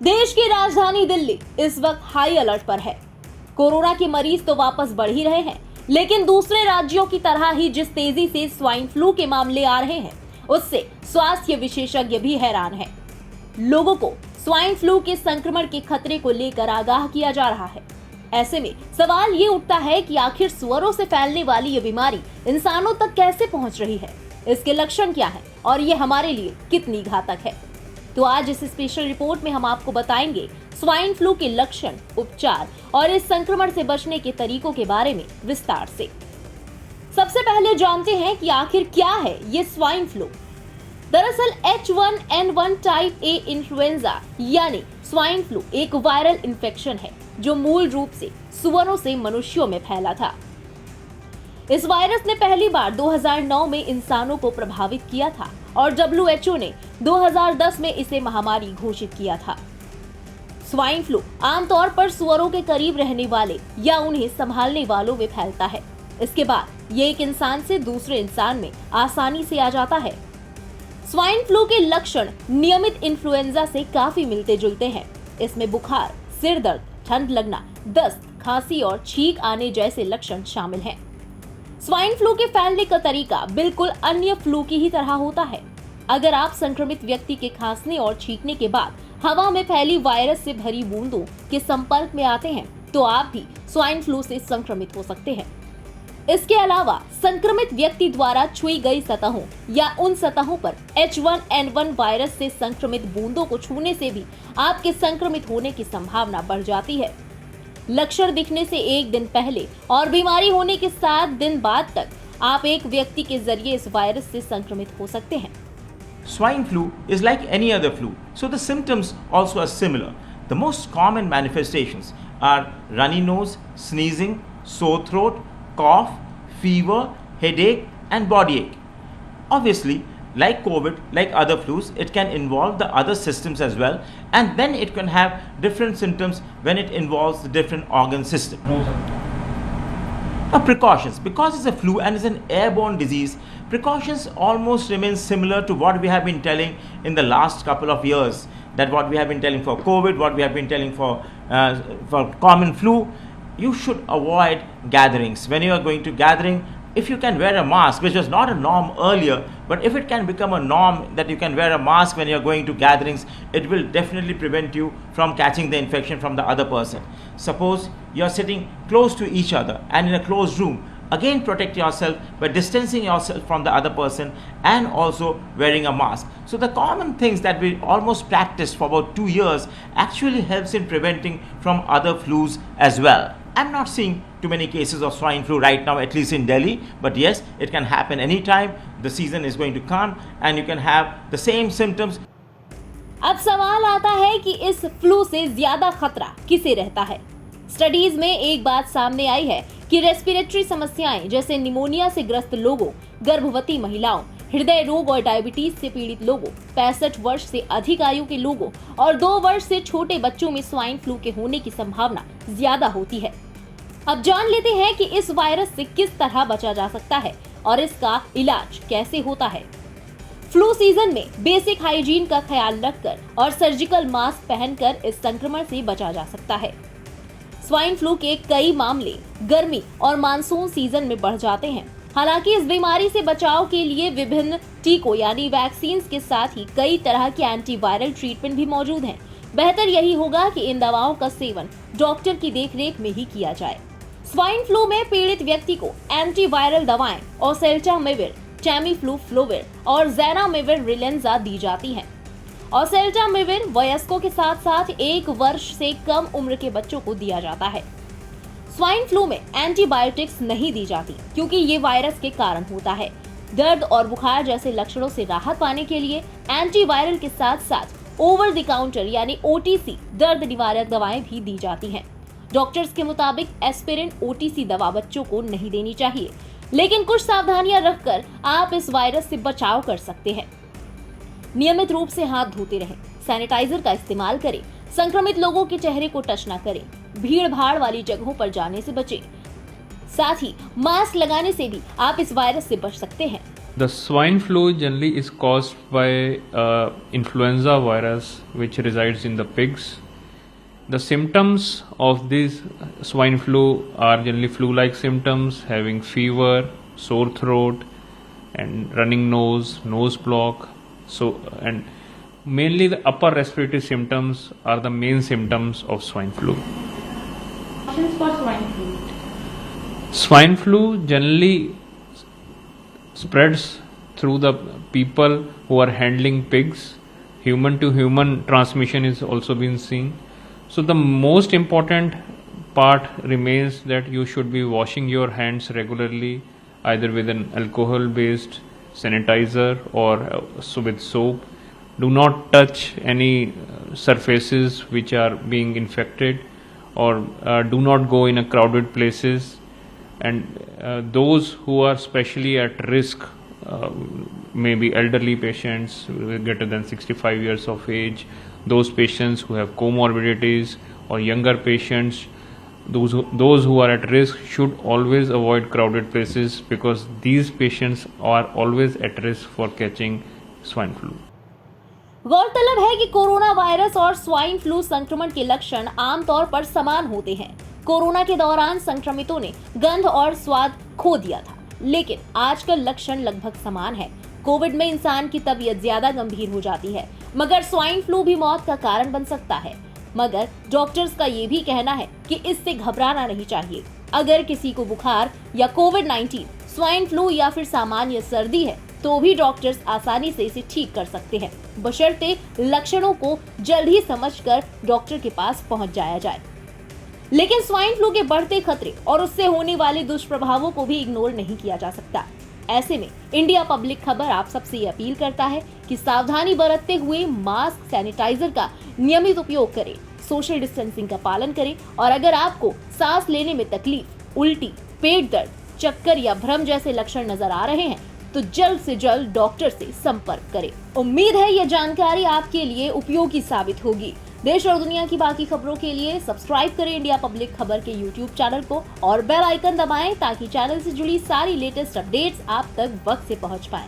देश की राजधानी दिल्ली इस वक्त हाई अलर्ट पर है। कोरोना के मरीज तो वापस बढ़ ही रहे हैं, लेकिन दूसरे राज्यों की तरह ही जिस तेजी से स्वाइन फ्लू के मामले आ रहे हैं, उससे स्वास्थ्य विशेषज्ञ भी हैरान हैं। लोगों को स्वाइन फ्लू के संक्रमण के खतरे को लेकर आगाह किया जा रहा है। ऐसे में सवाल ये उठता है कि आखिर सुअरों से फैलने वाली ये बीमारी इंसानों तक कैसे पहुंच रही है, इसके लक्षण क्या हैं और ये हमारे लिए कितनी घातक है। तो आज इस स्पेशल रिपोर्ट में हम आपको बताएंगे स्वाइन फ्लू के लक्षण, उपचार और इस संक्रमण से बचने के तरीकों के बारे में विस्तार से। सबसे पहले जानते हैं कि आखिर क्या है ये स्वाइन फ्लू। दरअसल H1N1 टाइप A इन्फ्लुएंजा यानी स्वाइन फ्लू एक वायरल इन्फेक्शन है जो मूल रूप से सुअरों से मनुष्यों में फैला था। इस वायरस ने पहली बार 2009 में इंसानों को प्रभावित किया था और WHO ने 2010 में इसे महामारी घोषित किया था। स्वाइन फ्लू आमतौर पर सुअरों के करीब रहने वाले या उन्हें संभालने वालों में फैलता है। इसके बाद ये एक इंसान से दूसरे इंसान में आसानी से आ जाता है। स्वाइन फ्लू के लक्षण नियमित इन्फ्लुएंजा से काफी मिलते जुलते हैं। इसमें बुखार, सिर दर्द, ठंड लगना, दस्त, खांसी और छींक आने जैसे लक्षण शामिल हैं। स्वाइन फ्लू के फैलने का तरीका बिल्कुल अन्य फ्लू की ही तरह होता है। अगर आप संक्रमित व्यक्ति के खांसने और छींकने के बाद हवा में फैली वायरस से भरी बूंदों के संपर्क में आते हैं तो आप भी स्वाइन फ्लू से संक्रमित हो सकते हैं। इसके अलावा संक्रमित व्यक्ति द्वारा छुई गई सतहों या उन सतहों पर H1N1 वायरस से संक्रमित बूंदों को छूने से भी आपके संक्रमित होने की संभावना बढ़ जाती है। लक्षण दिखने से एक दिन पहले और बीमारी होने के 7 दिन बाद तक आप एक व्यक्ति के जरिए इस वायरस से संक्रमित हो सकते हैं। Swine flu is like any other flu, so the symptoms also are similar. The most common manifestations are runny nose, sneezing, sore throat, cough, fever, headache, and body ache. Obviously, like COVID, like other flus, it can involve the other systems as well, and then it can have different symptoms when it involves the different organ system. Now, precautions. Because it's a flu and it's an airborne disease, precautions almost remain similar to what we have been telling in the last couple of years. That what we have been telling for COVID, what we have been telling for common flu. You should avoid gatherings. When you are going to gathering, if you can wear a mask, which was not a norm earlier, but if it can become a norm that you can wear a mask when you are going to gatherings, it will definitely prevent you from catching the infection from the other person. Suppose you are sitting close to each other and in a closed room, again protect yourself by distancing yourself from the other person and also wearing a mask. So the common things that we almost practiced for about 2 years actually helps in preventing from other flus as well. I'm not seeing too many cases of swine flu right now, at least in Delhi, but yes, it can happen anytime. The season is going to come and you can have the same symptoms. अब सवाल आता है कि इस flu से ज्यादा खतरा किसे रहता है। स्टडीज में एक बात सामने आई है कि रेस्पिरेटरी समस्याएं जैसे निमोनिया से ग्रस्त लोगों, गर्भवती महिलाओं, हृदय रोग और डायबिटीज से पीड़ित लोगों, 65 वर्ष से अधिक आयु के लोगों और 2 वर्ष से छोटे बच्चों में स्वाइन फ्लू के होने की संभावना ज्यादा होती है। अब जान लेते हैं कि इस वायरस से किस तरह बचा जा सकता है और इसका इलाज कैसे होता है। फ्लू सीजन में बेसिक हाइजीन का ख्याल रखकर और सर्जिकल मास्क पहनकर इस संक्रमण से बचा जा सकता है। स्वाइन फ्लू के कई मामले गर्मी और मानसून सीजन में बढ़ जाते हैं। हालांकि इस बीमारी से बचाव के लिए विभिन्न टीकों यानी वैक्सीन के साथ ही कई तरह के एंटीवायरल ट्रीटमेंट भी मौजूद हैं। बेहतर यही होगा कि इन दवाओं का सेवन डॉक्टर की देखरेख में ही किया जाए। स्वाइन फ्लू में पीड़ित व्यक्ति को एंटीवायरल दवाएं ओसेल्टामिविर, टैमीफ्लू-फ्लोविर और ज़ैनामिविर रिलेंजा दी जाती हैं। ओसेल्टामिविर वयस्कों के साथ साथ 1 वर्ष से कम उम्र के बच्चों को दिया जाता है। स्वाइन फ्लू में एंटीबायोटिक्स नहीं दी जाती क्योंकि ये वायरस के कारण होता है। दर्द और बुखार जैसे लक्षणों से राहत पाने के लिए एंटीवायरल के साथ साथ ओवर द काउंटर यानी OTC दर्द निवारक दवाएं भी दी जाती हैं। डॉक्टर्स के मुताबिक एस्पिरिन OTC दवा बच्चों को नहीं देनी चाहिए, लेकिन कुछ सावधानियां रखकर आप इस वायरस से बचाव कर सकते हैं। नियमित रूप से हाथ धोते रहें, सैनिटाइजर का इस्तेमाल करें, संक्रमित लोगों के चेहरे को टच न करें, भीड़ भाड़ वाली जगहों पर जाने से बचें। साथ ही मास्क लगाने से भी आप इस वायरस से बच सकते हैं। The swine flu generally is caused by influenza virus which resides in the pigs. The symptoms of this swine flu are generally flu-like symptoms, having fever, sore throat, and running nose, nose block. And mainly the upper respiratory symptoms are the main symptoms of swine flu. Precautions for swine flu. Swine flu generally spreads through the people who are handling pigs. Human to human transmission is also been seen. So the most important part remains that you should be washing your hands regularly, either with an alcohol based sanitizer or with soap. Do not touch any surfaces which are being infected, or do not go in a crowded places. And those who are especially at risk, maybe elderly patients greater than 65 years of age, those patients who have comorbidities, or younger patients, those who are at risk should always avoid crowded places, because these patients are always at risk for catching swine flu. गौरतलब है कि corona virus और swine flu संक्रमण के लक्षण आमतौर पर समान होते हैं। कोरोना के दौरान संक्रमितों ने गंध और स्वाद खो दिया था, लेकिन आजकल लक्षण लगभग समान है। कोविड में इंसान की तबीयत ज्यादा गंभीर हो जाती है, मगर स्वाइन फ्लू भी मौत का कारण बन सकता है। मगर डॉक्टर्स का ये भी कहना है कि इससे घबराना नहीं चाहिए। अगर किसी को बुखार या कोविड-19, स्वाइन फ्लू या फिर सामान्य सर्दी है, तो भी डॉक्टर्स आसानी से इसे ठीक कर सकते हैं, बशर्ते लक्षणों को जल्द ही समझकर डॉक्टर के पास पहुंच जाया जाए। लेकिन स्वाइन फ्लू के बढ़ते खतरे और उससे होने वाले दुष्प्रभावों को भी इग्नोर नहीं किया जा सकता। ऐसे में इंडिया पब्लिक खबर आप सबसे ये अपील करता है कि सावधानी बरतते हुए मास्क, सैनिटाइजर का नियमित उपयोग करें, सोशल डिस्टेंसिंग का पालन करें, और अगर आपको सांस लेने में तकलीफ, उल्टी, पेट दर्द, चक्कर या भ्रम जैसे लक्षण नजर आ रहे हैं, तो जल्द से जल्द डॉक्टर से संपर्क करें। उम्मीद है यह जानकारी आपके लिए उपयोगी साबित होगी। देश और दुनिया की बाकी खबरों के लिए सब्सक्राइब करें इंडिया पब्लिक खबर के यूट्यूब चैनल को और बेल आइकन दबाएं, ताकि चैनल से जुड़ी सारी लेटेस्ट अपडेट्स आप तक वक्त से पहुंच पाएं।